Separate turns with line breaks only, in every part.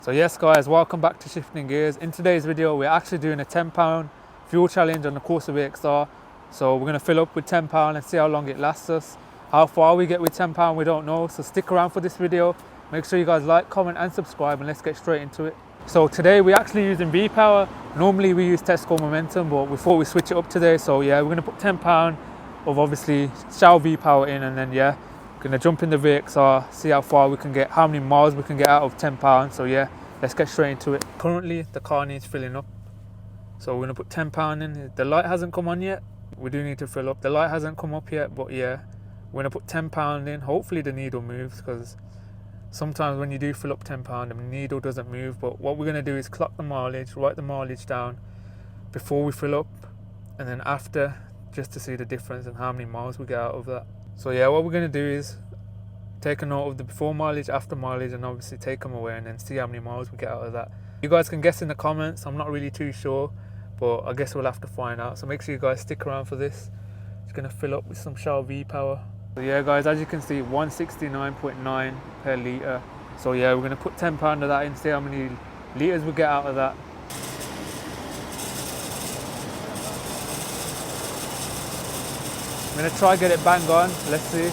So yes guys, welcome back to Shifting Gears. In today's video we're actually doing a £10 fuel challenge on the Corsa VXR. So we're going to fill up with £10 and see how long it lasts us. How far we get with £10 we don't know, so stick around for this video. Make sure you guys like, comment and subscribe, and let's get straight into it. So today we're actually using VPower. Normally we use Tesco Momentum, but we thought we'd switch it up today. So yeah, we're going to put £10 of obviously Shell VPower in, and then yeah, gonna jump in the VXR, see how far we can get, how many miles we can get out of £10. So yeah, let's get straight into it. Currently the car needs filling up, so we're gonna put £10 in. The light hasn't come on yet, we do need to fill up. The light hasn't come up yet, but yeah, we're gonna put £10 in. Hopefully the needle moves, because sometimes when you do fill up £10 the needle doesn't move. But what we're gonna do is clock the mileage, write the mileage down before we fill up, and then after, just to see the difference and how many miles we get out of that. So yeah, what we're going to do is take a note of the before mileage, after mileage, and obviously take them away and then see how many miles we get out of that. You guys can guess in the comments. I'm not really too sure, but I guess we'll have to find out. So make sure you guys stick around for this. It's going to fill up with some Shell VPower. So yeah guys, as you can see, 169.9 per litre. So yeah, we're going to put £10 of that in, see how many litres we get out of that. I'm going to try get it bang on, let's see.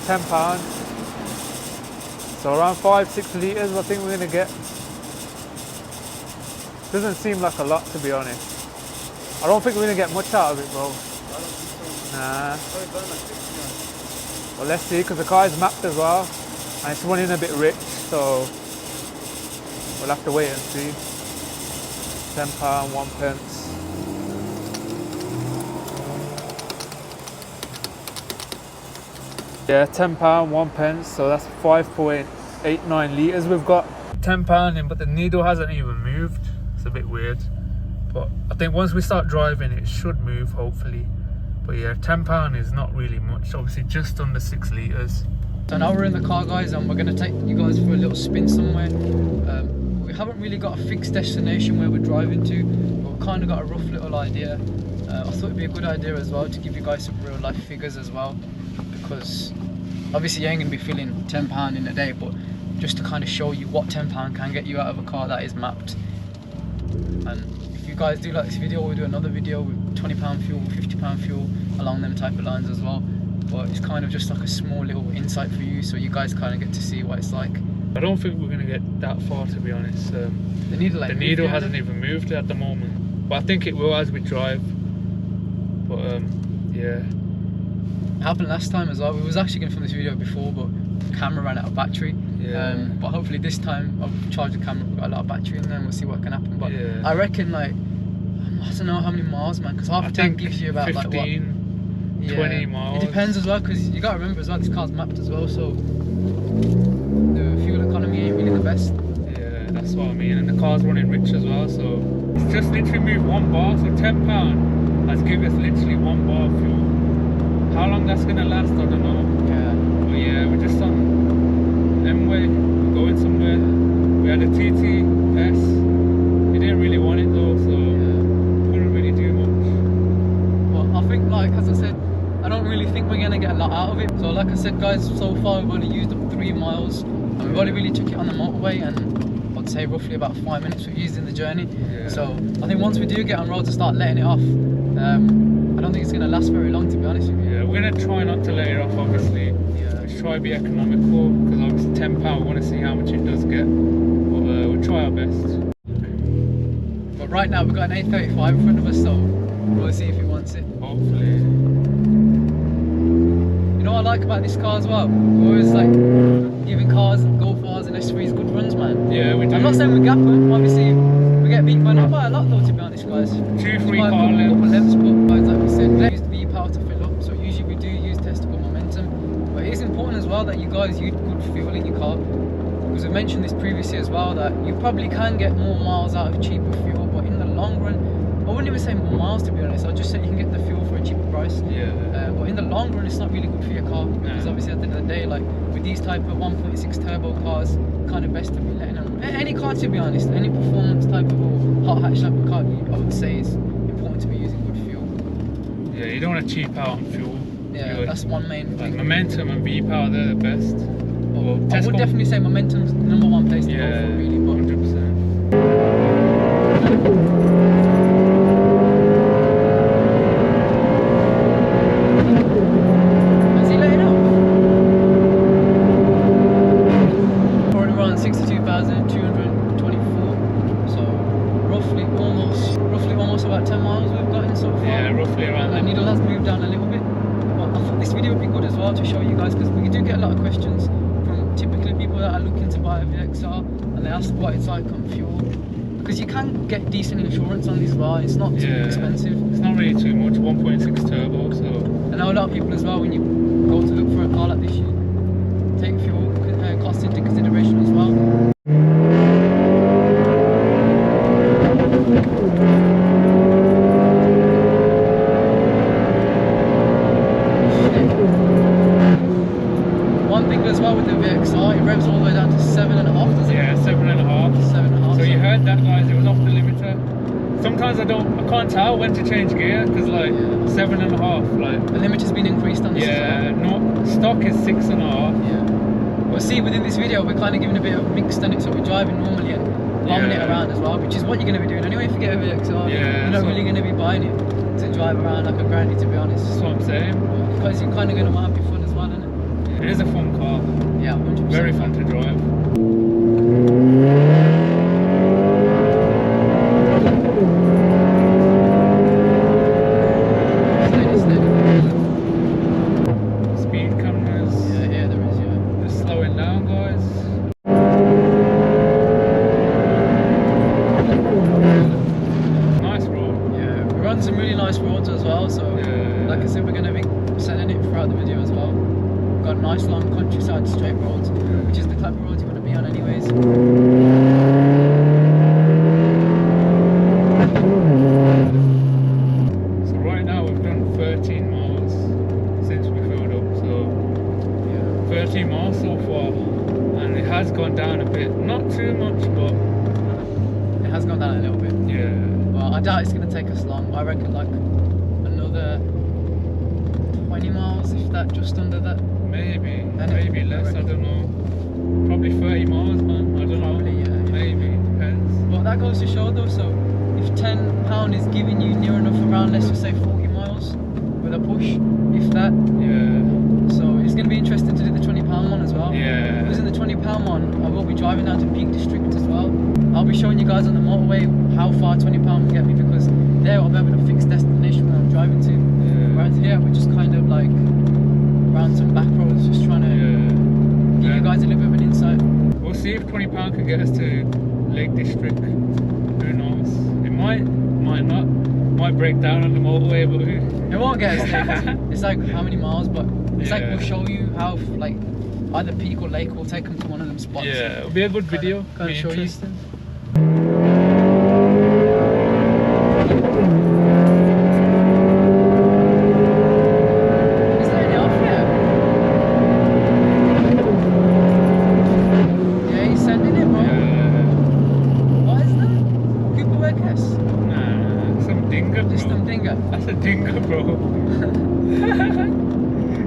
£10. So around 5-6 litres I think we're going to get. Doesn't seem like a lot, to be honest. I don't think we're going to get much out of it, bro. Nah. Well, let's see, because the car is mapped as well, and it's running a bit rich, so we'll have to wait and see. £10, 1 pence. Yeah, £10, 1 pence, so that's 5.89 litres we've got. £10 in, but the needle hasn't even moved. It's a bit weird, but I think once we start driving it should move, hopefully. But yeah, £10 is not really much, obviously just under 6 litres.
So now we're in the car guys, and we're going to take you guys for a little spin somewhere. We haven't really got a fixed destination where we're driving to, but we've kind of got a rough little idea. I thought it'd be a good idea as well to give you guys some real life figures as well, because obviously you ain't going to be filling £10 in a day, but just to kind of show you what £10 can get you out of a car that is mapped. And if you guys do like this video, we'll do another video with £20 fuel, £50 fuel, along them type of lines as well. But it's kind of just like a small little insight for you, so you guys kind of get to see what it's like.
I don't think we're going to get that far, to be honest. The needle hasn't even moved at the moment, but I think it will as we drive. But yeah,
it happened last time as well. We was actually going to film this video before, but the camera ran out of battery. Yeah. But hopefully this time I'll charge the camera, we've got a lot of battery in there, and we'll see what can happen. But yeah, I reckon like, I don't know how many miles, man, because half a tank gives you about
15,
like what?
20 miles.
It depends as well, because you got to remember as well, this car's mapped as well, so the fuel economy ain't really the best.
Yeah, that's what I mean, and the car's running rich as well, so it's just literally moved 1 bar, so £10 has given us literally 1 bar of fuel. How long that's gonna last, I don't know.
Yeah.
But yeah, we're just on M-way, we're going somewhere. We had a TTS, we didn't really want it though, so couldn't really do much.
Well, I think, like as I said, I don't really think we're gonna get a lot out of it. So like I said guys, so far we've only used up 3 miles, and we've only really took it on the motorway, and I'd say roughly about 5 minutes we've used in the journey. Yeah. So I think once we do get on roads and start letting it off, I don't think it's going to last very long, to be honest with you.
Yeah, we're going to try not to let it off, obviously. Yeah. Let's try to be economical, because obviously £10, we want to see how much it does get. But we'll try our best.
But right now we've got an A35 in front of us, so we'll see if he wants it.
Hopefully.
You know what I like about this car as well? We're always like giving cars, Golf Rs and S3s good runs, man.
Yeah, we do.
I'm not saying we gap them, obviously we get beat by not by a lot though, to be honest guys.
2-3 car
lengths, but guys, like we said, we use the VPower to fill up, so usually we do use Tesco Momentum. But it is important as well that you guys use good fuel in your car, because we mentioned this previously as well, that you probably can get more miles out of cheaper fuel, but in the long run, I wouldn't even say more miles, to be honest. I'd just say you can get the fuel for a cheaper price. Yeah. But in the long run, it's not really good for your car, because obviously at the end of the day, like with these type of 1.6 turbo cars, kind of best to be letting them. Any car, to be honest, any performance type of or hot hatch type of car, I would say is important to be using good fuel.
Yeah, you don't want to cheap out on fuel.
Yeah, that's one main thing.
Momentum and VPower, they're the best.
But
Well,
I would definitely say Momentum's the #1 place to go
yeah,
for, really. But
100%.
has he let it up? Currently we're on 62,224. So roughly almost about 10 miles we've got in so far.
Yeah, roughly around
The
that.
needle has moved down a little bit. But I thought this video would be good as well to show you guys, because we do get a lot of questions from typically people that are looking to buy a VXR, and they ask what it's like on fuel. Because you can get decent insurance on this as well, it's not too expensive.
It's not really too much, 1.6 turbo, so...
I know a lot of people as well, when you go to look for a car like this, you take fuel cost into consideration as well. One thing as well with the VXR, it revs all the way down to 7.5, does it?
Yeah, 7.5.
7.5.
So you heard that, guys, it was off the limiter. Sometimes I can't tell when to change gear, because like 7.5, like...
The limiter's been increased on this as well.
no, stock is 6.5.
Yeah. Well, see, within this video, we're kind of giving a bit of mixed on it, so we're driving normally and bombing it around as well, which is what you're going to be doing anyway if you get a VXR.
Yeah,
you're not really going to be buying it to drive around like a granny, to be honest.
That's what I'm saying.
Because you're kind of going to want to be fun as well, isn't it?
It is a fun car.
Yeah, 100%.
Very fun to drive.
Steady.
Speed cameras.
Yeah, there is,
Just slowing down, guys. Nice road.
Yeah, we're on some really nice roads as well, so like I said, we're going to be selling it throughout the video as well. We've got nice long countryside straight roads, which is the type of roads you want to be on anyways.
So right now we've done 13 miles since we filled up, so 13 miles so far, and it has gone down a bit, not too much, but
it has gone down a little bit.
yeah.
Well, I doubt it's going to take us long. I reckon like another 20 miles, if that, just under that.
Maybe less, I don't know. Probably 30 miles, man, I don't know. Maybe, depends.
But that goes to show though, so if £10 is giving you near enough around, let's just say 40 miles with a push, if that.
Yeah.
So it's going to be interesting to do the £20 one as well.
Yeah.
Because in the £20 one, I will be driving down to Peak District as well. I'll be showing you guys on the motorway how far £20 will get me, because there I'll be able to fix destination where I'm driving to. Whereas here we're just kind of like around some back roads, just trying to give you guys a little bit of an insight.
We'll see if £20 can get us to Lake District. Who knows? It might not. Might break down on the motorway, but
it won't get us there. It's like how many miles, but it's like we'll show you how like either Peak or Lake, we'll take them to one of them spots.
Yeah, it'll be a good video.
Kind of show you.
That's a dingo, bro.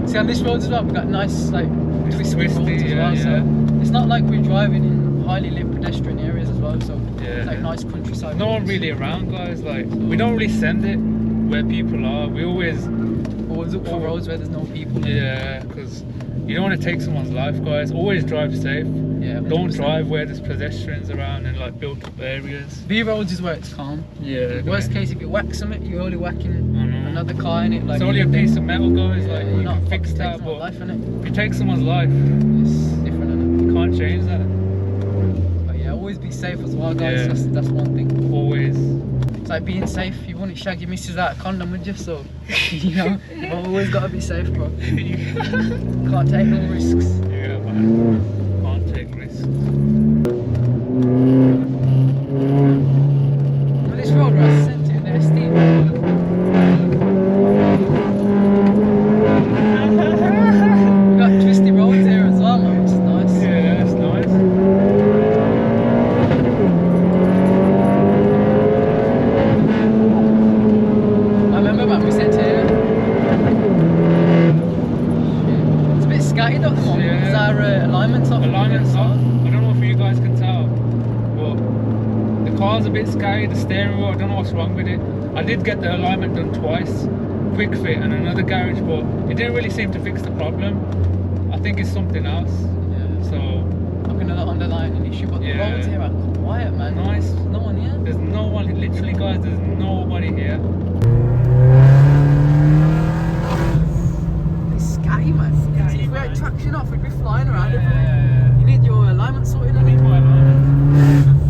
See, on this road as well, we've got nice like twisty roads as well.
Yeah.
So it's not like we're driving in highly lit pedestrian areas as well. So it's like nice countryside.
No one really around, guys. Like we don't really send it where people are. We always
look for roads where there's no people.
Yeah, because you don't want to take someone's life, guys. Always drive safe.
Yeah. 100%.
Don't drive where there's pedestrians around and like built up areas.
V roads is where it's calm.
Yeah.
Worst case, if you whack something, you're only whacking another car in it. Like
it's only a piece of metal, guys.
Yeah,
like
you
can fix that, but
life, innit?
if you take someone's life,
it's different, innit?
You can't change that.
But yeah, always be safe as well, guys. Yeah. That's one thing.
Always.
It's like being safe. You wouldn't shag your missus out of condom, would you? So you know, you've always got to be safe, bro. Can't take no risks.
Yeah, man. Can't take risks.
Well, this road was sent it, they're steep. We got twisty roads here as well, man, which is nice.
Yeah, that's nice.
I remember when we sent here. It's a bit scatty at the moment because our alignment's
car's a bit scary, the steering wheel, I don't know what's wrong with it. I did get the alignment done twice, quick fit and another garage, but it didn't really seem to fix the problem. I think it's something else.
Yeah.
So
like another underlying issue, but the roads here are quiet, man.
Nice.
There's no one here.
There's no one, literally guys, there's nobody here.
It's scatty, man. If we had traction off, we'd be flying around everywhere.
Yeah.
You need your alignment sorted.
I need my alignment.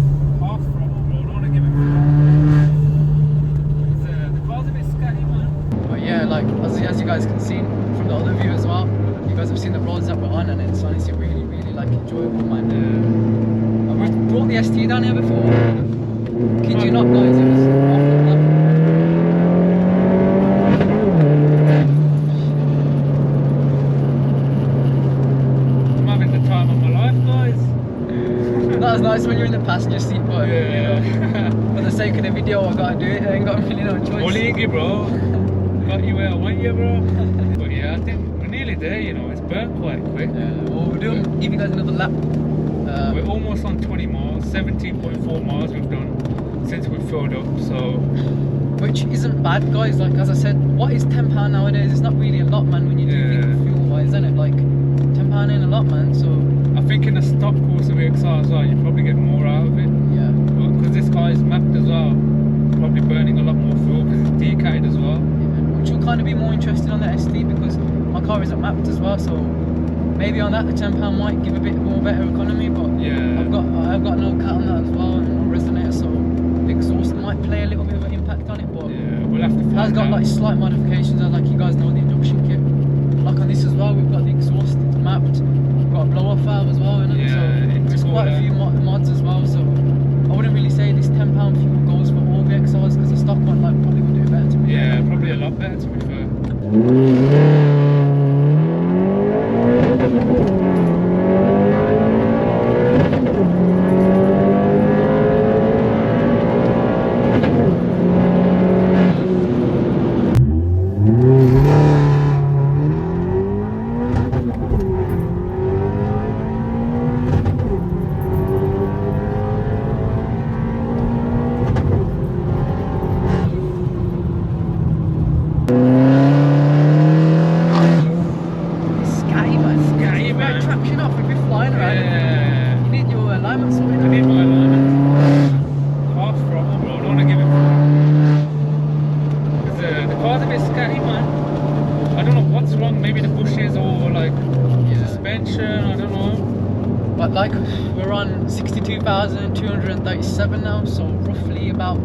Half throttle, bro, I don't want to give it. The car's a bit scatty, man.
But yeah, like as you guys can see from the other view as well, you guys have seen the roads that we're on, and it's honestly really, really like enjoyable, man. We've brought the ST down here before. Kid you not, guys, it was off the block.
I'm having the time of my life, guys.
That was nice when you're in the passenger seat, but
Yeah.
you know, for the sake of the video, I gotta do it. I ain't got really no choice.
Bullying, bro. Got you where I want you, bro. But yeah, I think we're nearly there, you know, it's burnt quite quick.
Well, we'll give you guys another lap.
We're almost on 20 miles, 17.4 miles we've done since we filled up, so.
Which isn't bad, guys. Like, as I said, what is £10 nowadays? It's not really a lot, man, when you do think fuel-wise, isn't it? Like, £10 ain't a lot, man, so.
I think in a stock Corsa VXR as well, you probably get more out of it.
Yeah.
But because this car is mapped as well, probably burning a lot more fuel because it's decatted as well.
Yeah. Which will kind of be more interested on the ST because my car isn't mapped as well, so maybe on that the £10 might give a bit more better economy, but
Yeah.
I've got no cat on that as well and no resonator, so the exhaust might play a little bit of an impact on it, but
Yeah, we'll have to
it
find
has got
out.
like slight modifications, as like you guys know the induction kit. Like on this as well, we've got the exhaust, it's mapped. We've got a blow-off valve as well, innit?
Yeah,
So there's quite a few mods as well. So I wouldn't really say this £10 fuel goes for all VXRs because the stock one like probably would do it better to me.
Yeah, probably a lot better to be fair.
Scatty, man.
Scatty,
If we had
man.
traction off, we'd be flying around.
Yeah.
You need your alignment sorted.
I need my alignment. Half throttle, bro. I don't want to give it. Because the car's a bit scatty, man. I don't know what's wrong. Maybe the bushes or like suspension. I don't know.
But like we're on 62,237 now, so roughly about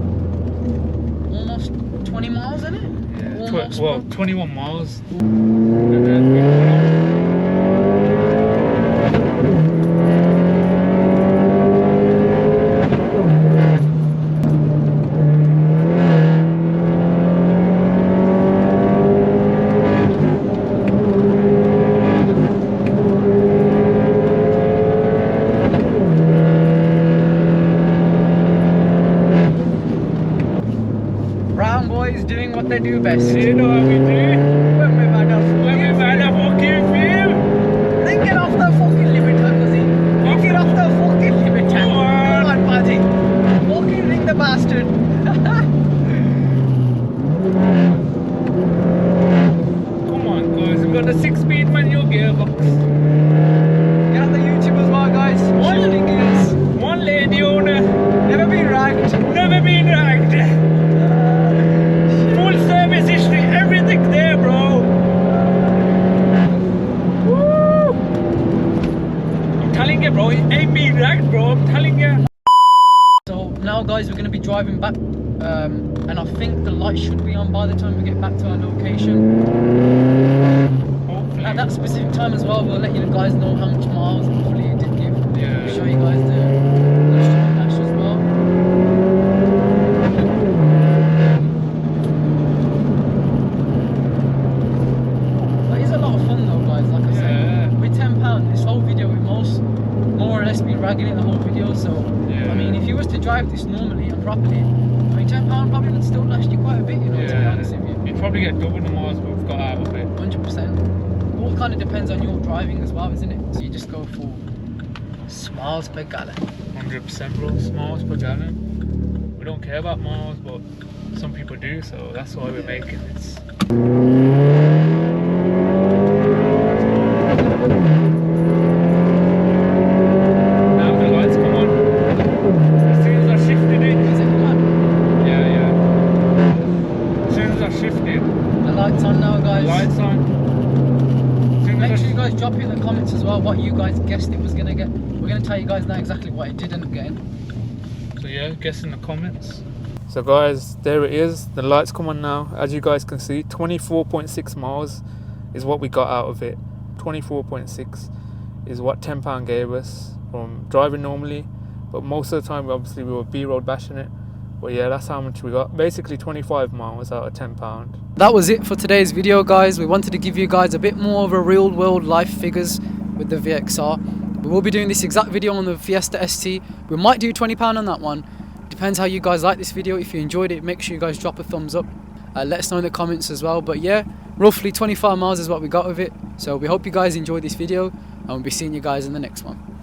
almost 20 miles in it.
Yeah.
Almost,
Well,
bro.
21 miles. And then we're
Brown boys doing what they do best.
you know how we do.
When we've had our
When we've had a fucking feel.
then get off the fucking limiter, Cuzzy. You get off the fucking limiter.
Come on.
Come on, buddy. Fucking ring the bastard.
Come on, guys. We've got the 6-speed manual gearbox.
Get on the YouTube as well, guys. Shifting gears.
One lady owner.
Never been ragged.
Never been ragged. Full service history. Everything there, bro. Woo. I'm telling you, bro. It ain't been ragged, bro. I'm telling you.
So now, guys, we're going to be driving back, and I think the light should be on by the time we get back to our location.
Hopefully.
At that specific time as well, we'll let you guys know how much miles hopefully it did give.
Yeah.
We'll show you guys the strong dash as well. That is a lot of fun though, guys. Like I said, with £10, this whole video we've more or less been ragging it the whole video. So I mean, if you was to drive this normally and properly, I mean, £10 probably would still last you quite a bit, you know, to be honest with you.
You'd probably get double the miles we've got out of it.
100%. It all kind of depends on your driving as well, isn't it? So you just go for miles per gallon.
100%, bro. Miles per gallon. don't care about miles, but some people do, so that's why we're making this. Now the lights come on. As soon as I shifted it.
Is it on?
Yeah. As soon as I shifted.
The lights on now, guys.
Lights on.
Make sure you guys drop it in the comments as well what you guys guessed it was gonna get. We're gonna tell you guys now exactly what it did end up getting.
So yeah, guess in the comments. So guys, there it is. The lights come on now. As you guys can see, 24.6 miles is what we got out of it. 24.6 is what £10 gave us from driving normally. But most of the time, obviously, we were B-road bashing it. But yeah, that's how much we got. Basically 25 miles out of £10.
That was it for today's video, guys. We wanted to give you guys a bit more of a real world life figures with the VXR. We will be doing this exact video on the Fiesta ST. We might do £20 on that one. Depends how you guys like this video. If you enjoyed it, make sure you guys drop a thumbs up. Let us know in the comments as well. But yeah, roughly 25 miles is what we got of it. So we hope you guys enjoyed this video, and we'll be seeing you guys in the next one.